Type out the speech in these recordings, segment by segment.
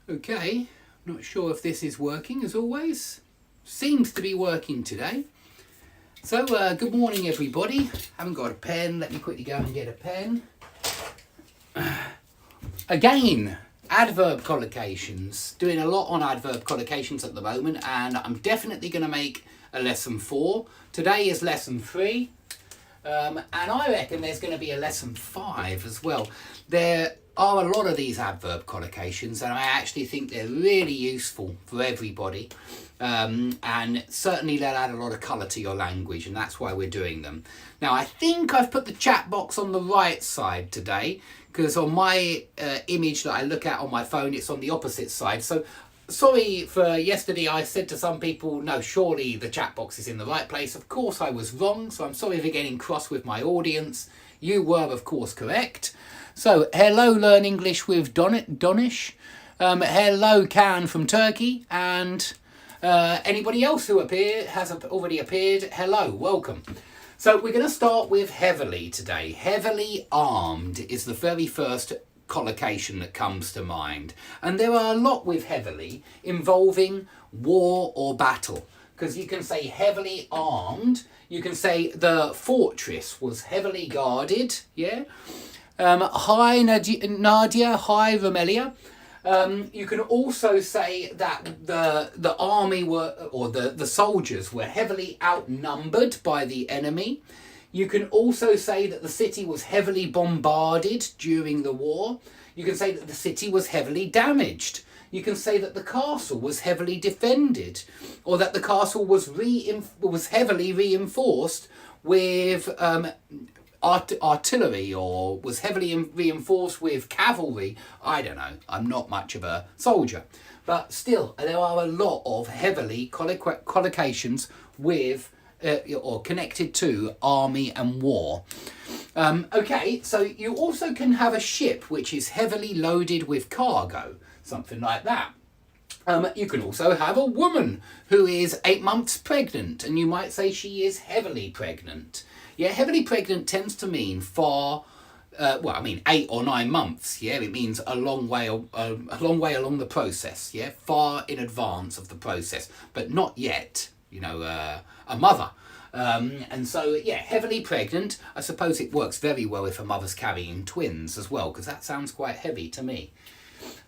Okay, not sure if this is working as always. Seems to be working today. So, good morning everybody. Haven't got a pen, let me quickly go and get a pen. Again, adverb collocations. Doing a lot on adverb collocations at the moment, and I'm definitely going to make a lesson 4. Today is lesson 3. And I reckon there's going to be a lesson 5 as well. There are a lot of these adverb collocations, and I actually think they're really useful for everybody. And certainly they'll add a lot of colour to your language, and that's why we're doing them. Now, I think I've put the chat box on the right side today, because on my image that I look at on my phone, it's on the opposite side. So sorry for yesterday. I said to some people, no, surely the chat box is in the right place. Of course I was wrong, so I'm sorry for getting cross with my audience. You were, of course, correct. So, hello, Learn English with Donish. Hello, Can from Turkey. And anybody else who has already appeared, hello, welcome. So, we're going to start with heavily today. Heavily armed is the very first collocation that comes to mind. And there are a lot with heavily involving war or battle. Because you can say heavily armed. You can say the fortress was heavily guarded. Yeah. Hi Nadia, hi Romelia. You can also say that the army the soldiers were heavily outnumbered by the enemy. You can also say that the city was heavily bombarded during the war. You can say that the city was heavily damaged. You can say that the castle was heavily defended, or that the castle was heavily reinforced with artillery, or was heavily reinforced with cavalry. I don't know. I'm not much of a soldier. But still, there are a lot of heavily collocations with or connected to army and war. Okay, so you also can have a ship which is heavily loaded with cargo, something like that. You can also have a woman who is 8 months pregnant, and you might say she is heavily pregnant. Yeah, heavily pregnant tends to mean 8 or 9 months. Yeah, it means a long way along the process. Yeah, far in advance of the process, but not yet. A mother. And so, yeah, heavily pregnant. I suppose it works very well if a mother's carrying twins as well, because that sounds quite heavy to me.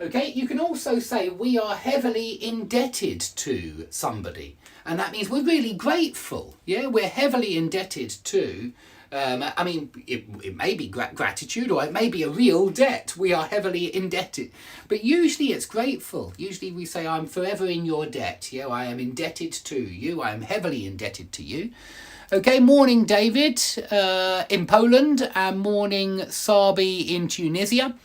Okay, you can also say we are heavily indebted to somebody. And that means we're really grateful. Yeah, we're heavily indebted to, it may be gratitude, or it may be a real debt. We are heavily indebted. But usually it's grateful. Usually we say, I'm forever in your debt. Yeah, I am indebted to you. I am heavily indebted to you. Okay, morning David in Poland, and morning Sabi in Tunisia.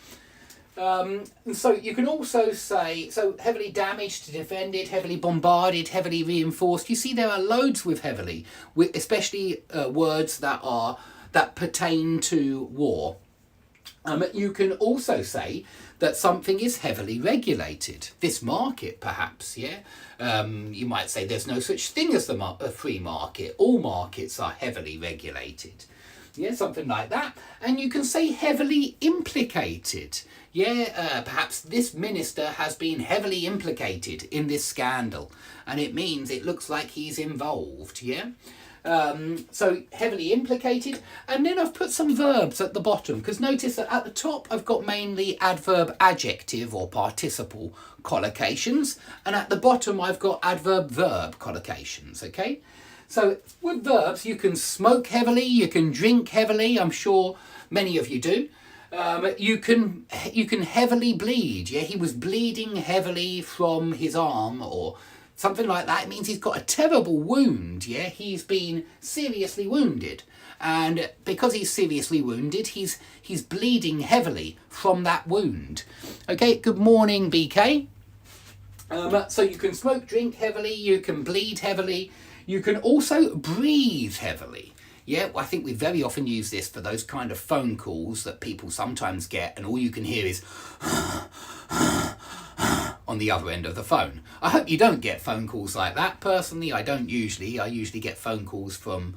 So you can also say, so heavily damaged, defended, heavily bombarded, heavily reinforced. You see, there are loads with heavily, especially words that pertain to war. You can also say that something is heavily regulated. This market, perhaps, yeah? You might say there's no such thing as a free market. All markets are heavily regulated. Yeah, something like that. And you can say heavily implicated. Yeah, perhaps this minister has been heavily implicated in this scandal, and it means it looks like he's involved. Yeah. So heavily implicated, and then I've put some verbs at the bottom, because notice that at the top I've got mainly adverb adjective or participle collocations, and at the bottom I've got adverb verb collocations. Okay. So with verbs, you can smoke heavily, you can drink heavily. I'm sure many of you do. You can heavily bleed. Yeah, he was bleeding heavily from his arm or something like that. It means he's got a terrible wound. Yeah, he's been seriously wounded, and because he's seriously wounded, he's bleeding heavily from that wound. Okay. Good morning, BK. So you can smoke, drink heavily. You can bleed heavily. You can also breathe heavily. Yeah, I think we very often use this for those kind of phone calls that people sometimes get, and all you can hear is on the other end of the phone. I hope you don't get phone calls like that. Personally, I don't usually. I usually get phone calls from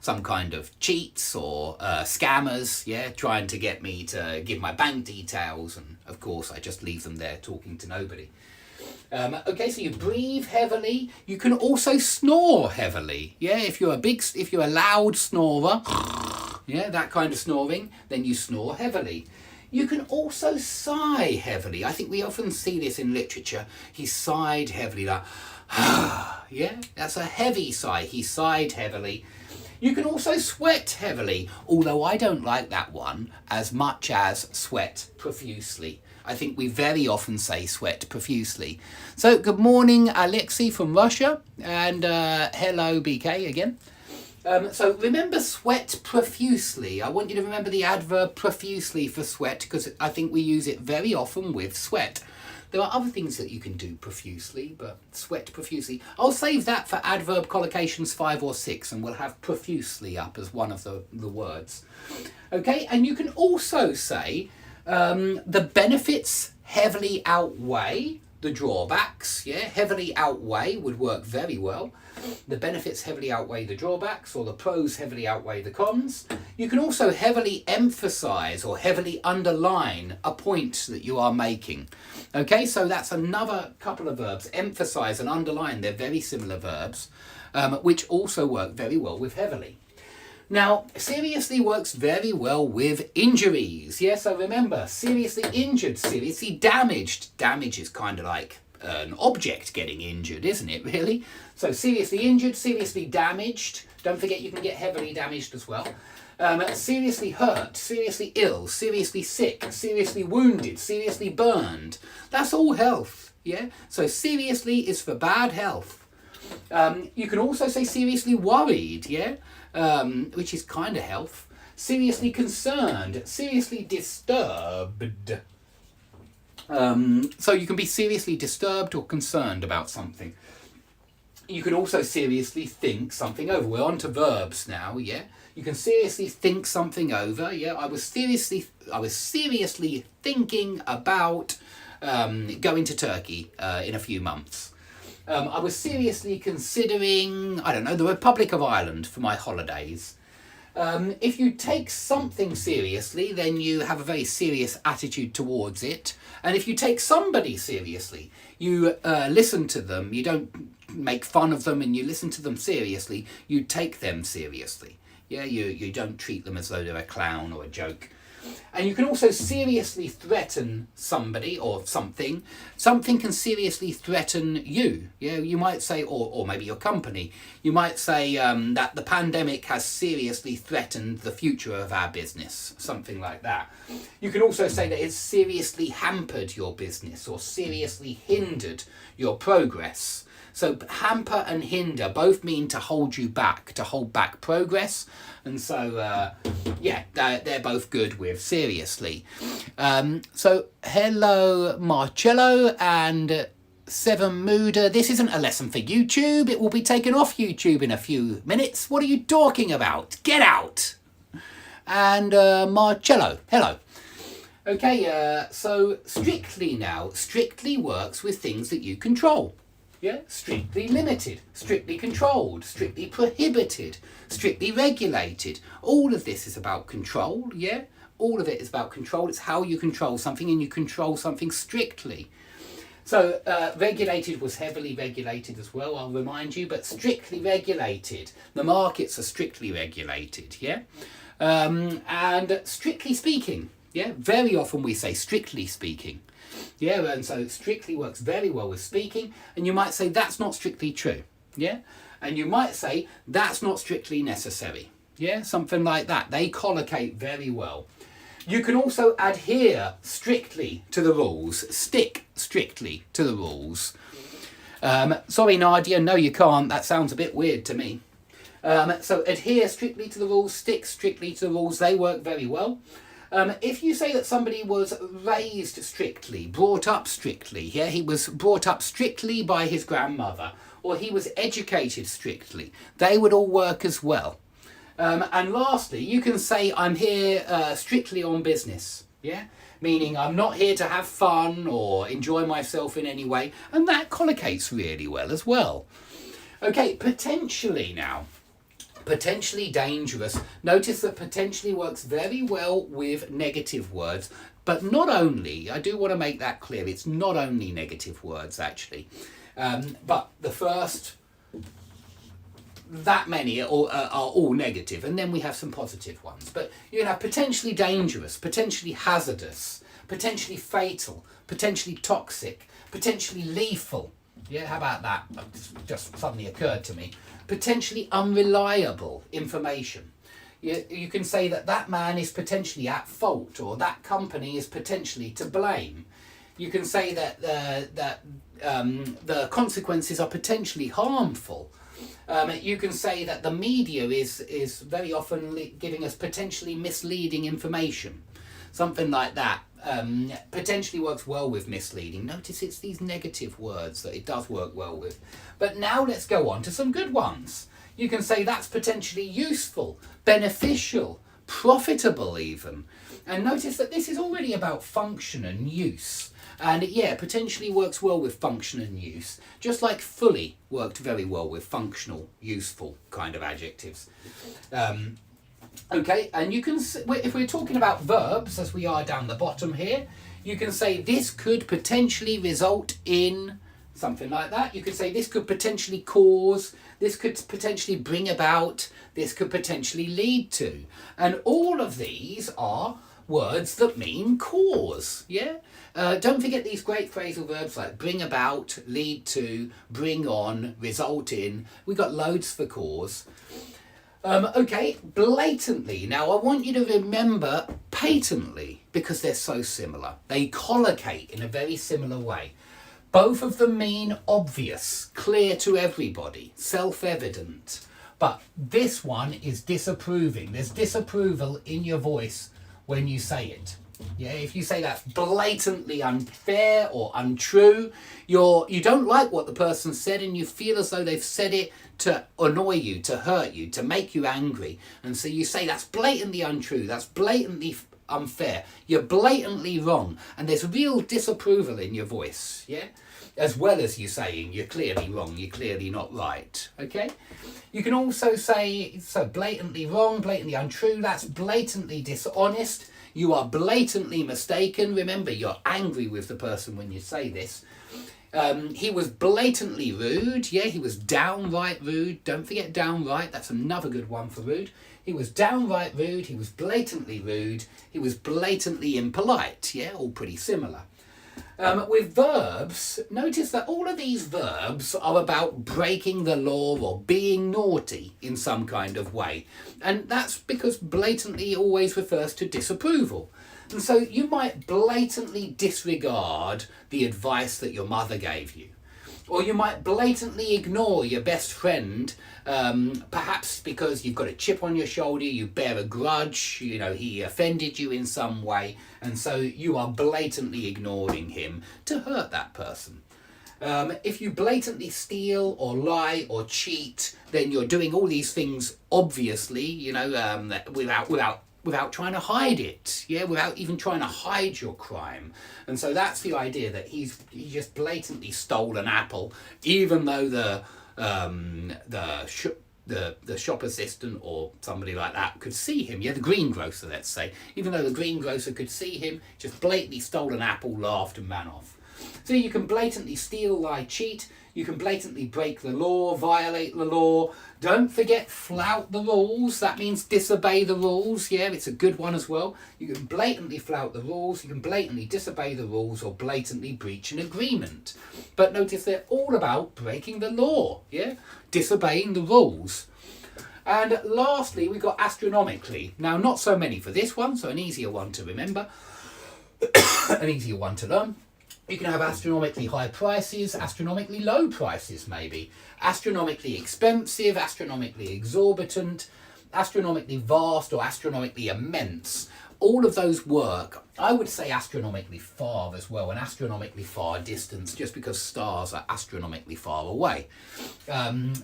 some kind of cheats or scammers, yeah, trying to get me to give my bank details, and of course I just leave them there talking to nobody. Okay, so you breathe heavily. You can also snore heavily. Yeah, if you're a loud snorer, yeah, that kind of snoring, then you snore heavily. You can also sigh heavily. I think we often see this in literature. He sighed heavily, like, yeah, that's a heavy sigh. He sighed heavily. You can also sweat heavily, although I don't like that one as much as sweat profusely. I think we very often say sweat profusely. So good morning, Alexei from Russia, and hello, BK again. So remember sweat profusely. I want you to remember the adverb profusely for sweat, because I think we use it very often with sweat. There are other things that you can do profusely, but sweat profusely. I'll save that for Adverb Collocations 5 or 6, and we'll have profusely up as one of the words. Okay, and you can also say the benefits heavily outweigh the drawbacks. Yeah, heavily outweigh would work very well. The benefits heavily outweigh the drawbacks, or the pros heavily outweigh the cons. You can also heavily emphasize or heavily underline a point that you are making. Okay, so that's another couple of verbs. Emphasize and underline, they're very similar verbs, which also work very well with heavily. Now, seriously works very well with injuries. Yeah, so remember, seriously injured, seriously damaged. Damage is kind of like an object getting injured, isn't it, really? So seriously injured, seriously damaged. Don't forget you can get heavily damaged as well. Seriously hurt, seriously ill, seriously sick, seriously wounded, seriously burned. That's all health, yeah? So seriously is for bad health. You can also say seriously worried, yeah? Which is kind of health. Seriously concerned, seriously disturbed. So you can be seriously disturbed or concerned about something. You can also seriously think something over. We're on to verbs now, yeah? You can seriously think something over, yeah? I was seriously thinking about going to Turkey in a few months. I was seriously considering, I don't know, the Republic of Ireland for my holidays. If you take something seriously, then you have a very serious attitude towards it. And if you take somebody seriously, you listen to them, you don't make fun of them, and you listen to them seriously, you take them seriously. Yeah, you don't treat them as though they're a clown or a joke. And you can also seriously threaten somebody or something. Something can seriously threaten you. Yeah, you might say, or maybe your company. You might say that the pandemic has seriously threatened the future of our business. Something like that. You can also say that it's seriously hampered your business or seriously hindered your progress. So hamper and hinder both mean to hold you back, to hold back progress. And so, yeah, they're both good with seriously. So, hello, Marcello and Seven Muda. This isn't a lesson for YouTube. It will be taken off YouTube in a few minutes. What are you talking about? Get out! And Marcello, hello. Okay, so strictly now. Strictly works with things that you control. Yeah, strictly limited, strictly controlled, strictly prohibited, strictly regulated. All of this is about control, yeah? All of it is about control. It's how you control something, and you control something strictly. So regulated was heavily regulated as well, I'll remind you, but strictly regulated. The markets are strictly regulated, yeah? And strictly speaking, yeah? Very often we say strictly speaking. Yeah, and so strictly works very well with speaking, and you might say that's not strictly true, yeah? And you might say that's not strictly necessary, yeah? Something like that. They collocate very well. You can also adhere strictly to the rules, stick strictly to the rules. Sorry, Nadia, no you can't. That sounds a bit weird to me. So adhere strictly to the rules, stick strictly to the rules. They work very well. If you say that somebody was raised strictly, brought up strictly, yeah, he was brought up strictly by his grandmother, or he was educated strictly, they would all work as well. And lastly, you can say, I'm here strictly on business, yeah? meaning I'm not here to have fun or enjoy myself in any way, and that collocates really well as well. Okay, potentially now. Potentially dangerous. Notice that potentially works very well with negative words, but not only, I do want to make that clear, it's not only negative words actually, but the first that many are all negative, and then we have some positive ones. But you have potentially dangerous, potentially hazardous, potentially fatal, potentially toxic, potentially lethal. Yeah, how about that? Just suddenly occurred to me. Potentially unreliable information. You can say that that man is potentially at fault, or that company is potentially to blame. You can say that the consequences are potentially harmful. You can say that the media is very often giving us potentially misleading information. Something like that. Potentially works well with misleading. Notice it's these negative words that it does work well with. But now let's go on to some good ones. You can say that's potentially useful, beneficial, profitable even. And notice that this is already about function and use. And yeah, potentially works well with function and use, just like fully worked very well with functional, useful kind of adjectives. Okay, and you can, if we're talking about verbs, as we are down the bottom here, you can say this could potentially result in something like that. You could say this could potentially cause, this could potentially bring about, this could potentially lead to. And all of these are words that mean cause, yeah? Don't forget these great phrasal verbs like bring about, lead to, bring on, result in. We've got loads for cause. Okay, blatantly. Now I want you to remember patently, because they're so similar. They collocate in a very similar way. Both of them mean obvious, clear to everybody, self-evident. But this one is disapproving. There's disapproval in your voice when you say it. Yeah, if you say that's blatantly unfair or untrue, you don't like what the person said and you feel as though they've said it to annoy you, to hurt you, to make you angry. And so you say that's blatantly untrue, that's blatantly unfair, you're blatantly wrong, and there's real disapproval in your voice, yeah? As well as you saying you're clearly wrong, you're clearly not right, okay? You can also say, so blatantly wrong, blatantly untrue, that's blatantly dishonest, you are blatantly mistaken. Remember, you're angry with the person when you say this. He was blatantly rude. Yeah, he was downright rude. Don't forget downright. That's another good one for rude. He was downright rude. He was blatantly rude. He was blatantly impolite. Yeah, all pretty similar. With verbs, notice that all of these verbs are about breaking the law or being naughty in some kind of way. And that's because blatantly always refers to disapproval. And so you might blatantly disregard the advice that your mother gave you. Or you might blatantly ignore your best friend, perhaps because you've got a chip on your shoulder, you bear a grudge, you know, he offended you in some way, and so you are blatantly ignoring him to hurt that person. If you blatantly steal or lie or cheat, then you're doing all these things obviously, you know, without trying to hide it, yeah, without even trying to hide your crime. And so that's the idea, that he just blatantly stole an apple, even though the shop assistant or somebody like that could see him, yeah, the greengrocer, let's say, even though the greengrocer could see him, just blatantly stole an apple, laughed and ran off. So you can blatantly steal, lie, cheat. You can blatantly break the law, violate the law. Don't forget, flout the rules. That means disobey the rules. Yeah, it's a good one as well. You can blatantly flout the rules. You can blatantly disobey the rules or blatantly breach an agreement. But notice they're all about breaking the law. Yeah, disobeying the rules. And lastly, we've got astronomically. Now, not so many for this one, so an easier one to remember, an easier one to learn. You can have astronomically high prices, astronomically low prices maybe, astronomically expensive, astronomically exorbitant, astronomically vast or astronomically immense. All of those work. I would say astronomically far as well, and astronomically far distance, just because stars are astronomically far away.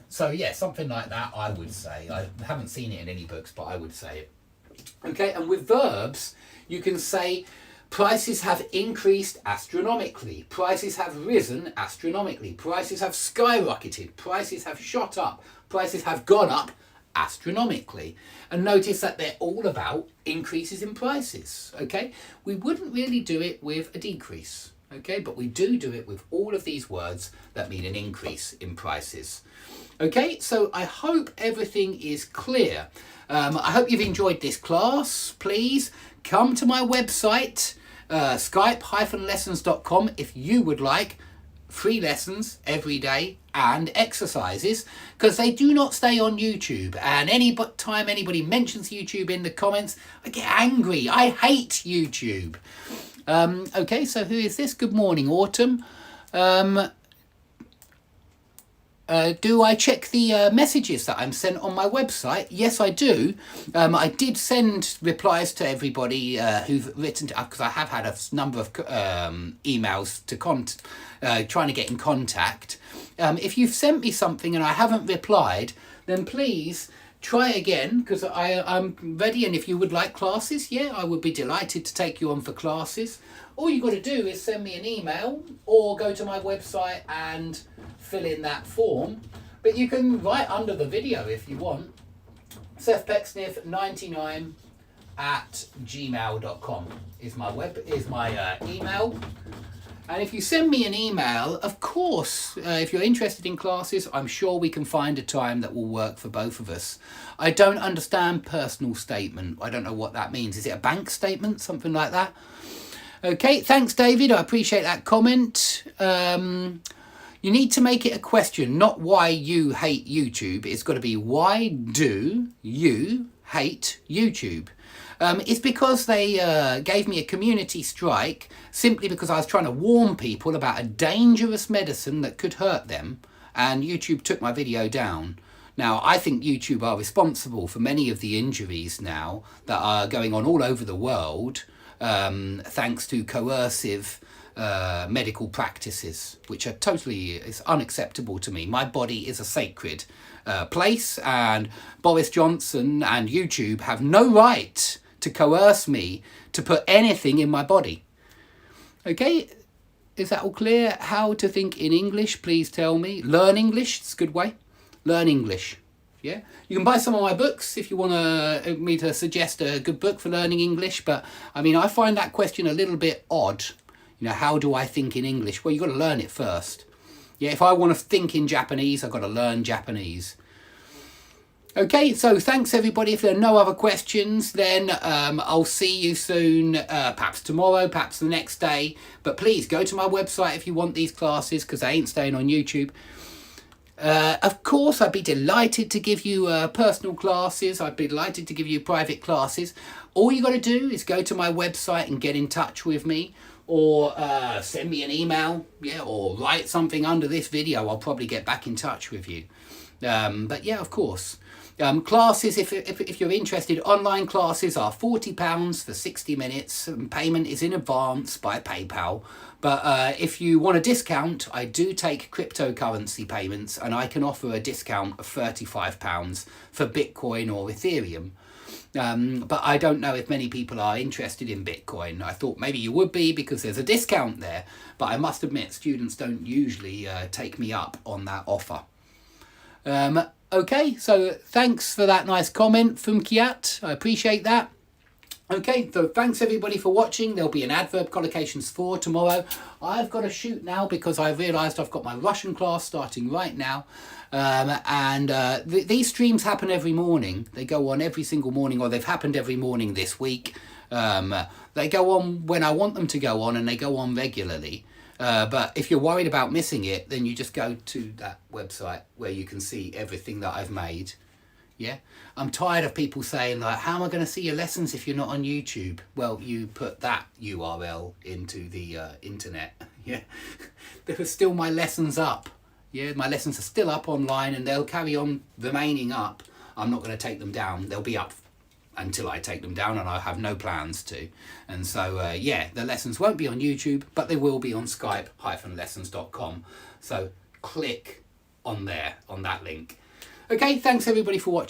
So yeah, something like that I would say. I haven't seen it in any books, but I would say it. Okay, and with verbs, you can say Prices have increased astronomically. Prices have risen astronomically. Prices have skyrocketed. Prices have shot up. Prices have gone up astronomically. And notice that they're all about increases in prices, okay? We wouldn't really do it with a decrease, okay? But we do it with all of these words that mean an increase in prices. Okay, so I hope everything is clear. I hope you've enjoyed this class. Please come to my website, skype-lessons.com, if you would like free lessons every day and exercises, because they do not stay on YouTube. And any time anybody mentions YouTube in the comments, I get angry. I hate YouTube. Okay, so who is this? Good morning, Autumn. Do I check the messages that I'm sent on my website? Yes, I do. I did send replies to everybody who've written, because I have had a number of emails to trying to get in contact. If you've sent me something and I haven't replied, then please try again, because I'm ready. And if you would like classes, yeah, I would be delighted to take you on for classes. All you've got to do is send me an email or go to my website and fill in that form. But you can write under the video if you want. sethpecksniff99@gmail.com is my email. And if you send me an email, of course, if you're interested in classes, I'm sure we can find a time that will work for both of us. I don't understand personal statement. I don't know what that means. Is it a bank statement? Something like that? Okay, thanks, David. I appreciate that comment. You need to make it a question, not why you hate YouTube. It's got to be, why do you hate YouTube? It's because they gave me a community strike simply because I was trying to warn people about a dangerous medicine that could hurt them, and YouTube took my video down. Now, I think YouTube are responsible for many of the injuries now that are going on all over the world, thanks to coercive medical practices, which are it's unacceptable to me. My body is a sacred place, and Boris Johnson and YouTube have no right to coerce me to put anything in my body. Okay, is that all clear? How to think in English, please tell me. Learn English, it's a good way. Learn English. Yeah, you can buy some of my books if you want me to suggest a good book for learning English. But I mean, I find that question a little bit odd. You know, how do I think in English? Well, you've got to learn it first. Yeah, if I want to think in Japanese, I've got to learn Japanese. Okay, so thanks everybody. If there are no other questions, then I'll see you soon, perhaps tomorrow, perhaps the next day. But please go to my website if you want these classes, because they ain't staying on YouTube. Of course, I'd be delighted to give you personal classes. I'd be delighted to give you private classes. All you got to do is go to my website and get in touch with me, or send me an email, yeah, or write something under this video. I'll probably get back in touch with you. But yeah, of course. Classes, if you're interested, online classes are £40 for 60 minutes. Payment is in advance by PayPal. But if you want a discount, I do take cryptocurrency payments, and I can offer a discount of £35 for Bitcoin or Ethereum. But I don't know if many people are interested in Bitcoin. I thought maybe you would be, because there's a discount there. But I must admit, students don't usually take me up on that offer. Okay, so thanks for that nice comment from Kiat. I appreciate that. Okay, so thanks everybody for watching. There'll be an Adverb Collocations 4 tomorrow. I've got to shoot now because I realised I've got my Russian class starting right now. These streams happen every morning. They go on every single morning, or they've happened every morning this week. They go on when I want them to go on, and they go on regularly. But if you're worried about missing it, then you just go to that website where you can see everything that I've made. Yeah, I'm tired of people saying, like, how am I going to see your lessons if you're not on YouTube? Well, you put that URL into the internet. Yeah, there are still my lessons up. Yeah, my lessons are still up online, and they'll carry on remaining up. I'm not going to take them down. They'll be up until I take them down, and I have no plans to. And so, yeah, the lessons won't be on YouTube, but they will be on skype-lessons.com. So click on there, on that link. Okay, thanks everybody for watching.